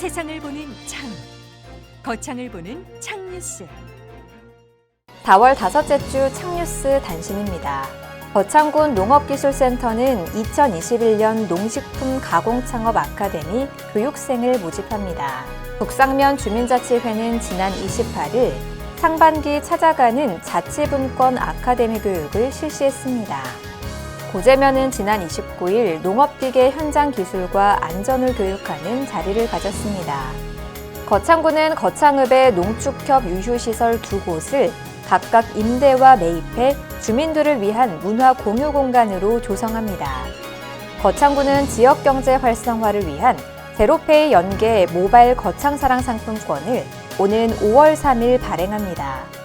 세상을 보는 창, 거창을 보는 창뉴스. 4월 다섯째 주 창뉴스 단신입니다. 거창군 농업기술센터는 2021년 농식품 가공창업 아카데미 교육생을 모집합니다. 북상면 주민자치회는 지난 28일 상반기 찾아가는 자치분권 아카데미 교육을 실시했습니다. 고재면은 지난 29일 농업기계 현장 기술과 안전을 교육하는 자리를 가졌습니다. 거창군은 거창읍의 농축협 유휴시설 2곳을 각각 임대와 매입해 주민들을 위한 문화 공유 공간으로 조성합니다. 거창군은 지역경제 활성화를 위한 제로페이 연계 모바일 거창사랑 상품권을 오는 5월 3일 발행합니다.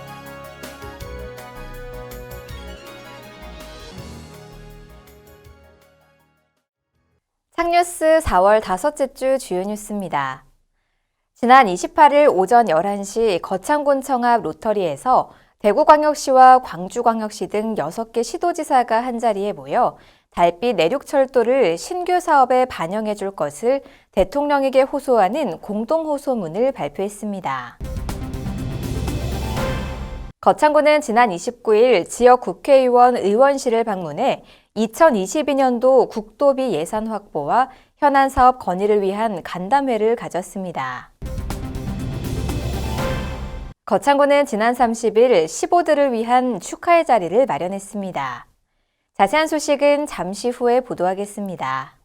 창뉴스 4월 다섯째 주 주요 뉴스입니다. 지난 28일 오전 11시 거창군청 앞 로터리에서 대구광역시와 광주광역시 등 6개 시도지사가 한자리에 모여 달빛 내륙철도를 신규 사업에 반영해 줄 것을 대통령에게 호소하는 공동호소문을 발표했습니다. 거창군은 지난 29일 지역 국회의원 의원실을 방문해 2022년도 국도비 예산 확보와 현안 사업 건의를 위한 간담회를 가졌습니다. 거창군은 지난 30일 15들을 위한 축하의 자리를 마련했습니다. 자세한 소식은 잠시 후에 보도하겠습니다.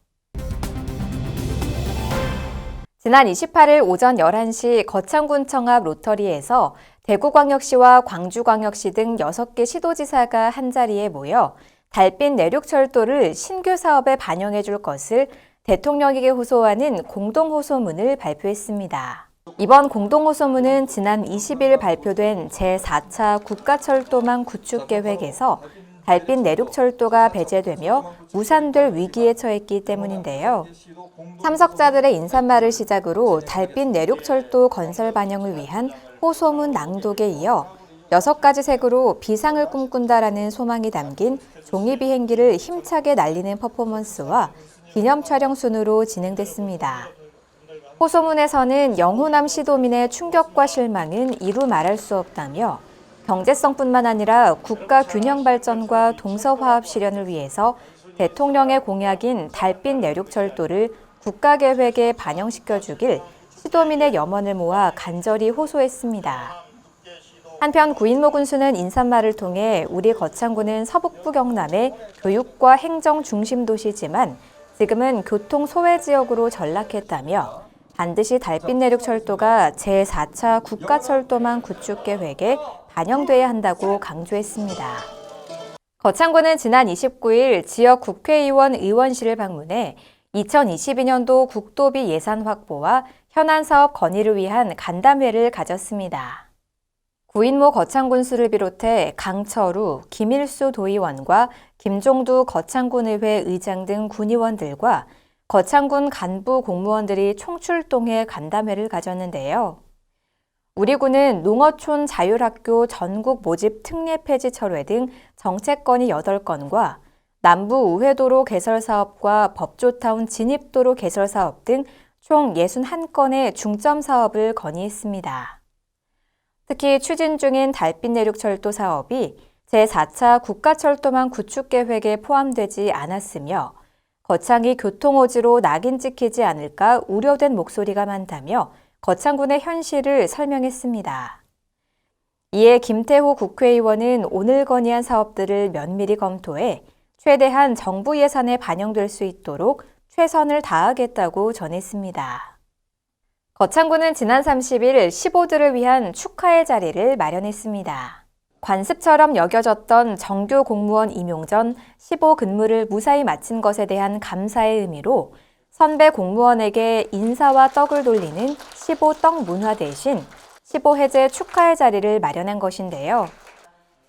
지난 28일 오전 11시 거창군청 앞 로터리에서 대구광역시와 광주광역시 등 6개 시도지사가 한자리에 모여 달빛 내륙철도를 신규 사업에 반영해 줄 것을 대통령에게 호소하는 공동호소문을 발표했습니다. 이번 공동호소문은 지난 20일 발표된 제4차 국가철도망 구축계획에서 달빛 내륙철도가 배제되며 무산될 위기에 처했기 때문인데요. 참석자들의 인사말을 시작으로 달빛 내륙철도 건설 반영을 위한 호소문 낭독에 이어 6가지 색으로 비상을 꿈꾼다라는 소망이 담긴 종이 비행기를 힘차게 날리는 퍼포먼스와 기념 촬영 순으로 진행됐습니다. 호소문에서는 영호남 시도민의 충격과 실망은 이루 말할 수 없다며 경제성뿐만 아니라 국가 균형 발전과 동서화합 실현을 위해서 대통령의 공약인 달빛 내륙철도를 국가계획에 반영시켜주길 시도민의 염원을 모아 간절히 호소했습니다. 한편 구인모 군수는 인사말을 통해 우리 거창군은 서북부 경남의 교육과 행정 중심 도시지만 지금은 교통 소외 지역으로 전락했다며 반드시 달빛 내륙철도가 제4차 국가철도망 구축 계획에 반영돼야 한다고 강조했습니다. 거창군은 지난 29일 지역 국회의원 의원실을 방문해 2022년도 국도비 예산 확보와 현안 사업 건의를 위한 간담회를 가졌습니다. 구인모 거창군수를 비롯해 강철우, 김일수 도의원과 김종두 거창군의회 의장 등 군의원들과 거창군 간부 공무원들이 총출동해 간담회를 가졌는데요. 우리 군은 농어촌 자율학교 전국 모집 특례 폐지 철회 등 정책 건의 8건과 남부 우회도로 개설 사업과 법조타운 진입도로 개설 사업 등 총 61건의 중점 사업을 건의했습니다. 특히 추진 중인 달빛 내륙철도 사업이 제4차 국가철도망 구축 계획에 포함되지 않았으며 거창이 교통오지로 낙인 찍히지 않을까 우려된 목소리가 많다며 거창군의 현실을 설명했습니다. 이에 김태호 국회의원은 오늘 건의한 사업들을 면밀히 검토해 최대한 정부 예산에 반영될 수 있도록 최선을 다하겠다고 전했습니다. 거창군은 지난 30일 15들을 위한 축하의 자리를 마련했습니다. 관습처럼 여겨졌던 정규 공무원 임용 전 15 근무를 무사히 마친 것에 대한 감사의 의미로 선배 공무원에게 인사와 떡을 돌리는 15떡 문화 대신 15해제 축하의 자리를 마련한 것인데요.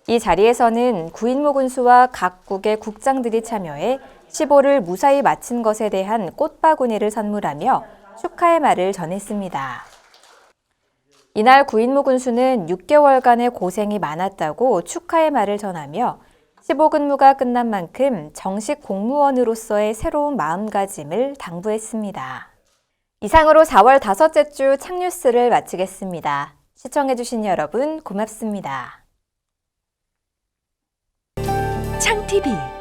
이 자리에서는 구인모 군수와 각국의 국장들이 참여해 15를 무사히 마친 것에 대한 꽃바구니를 선물하며 축하의 말을 전했습니다. 이날 구인모 군수는 6개월간의 고생이 많았다고 축하의 말을 전하며 15근무가 끝난 만큼 정식 공무원으로서의 새로운 마음가짐을 당부했습니다. 이상으로 4월 다섯째 주 창뉴스를 마치겠습니다. 시청해주신 여러분 고맙습니다. 창TV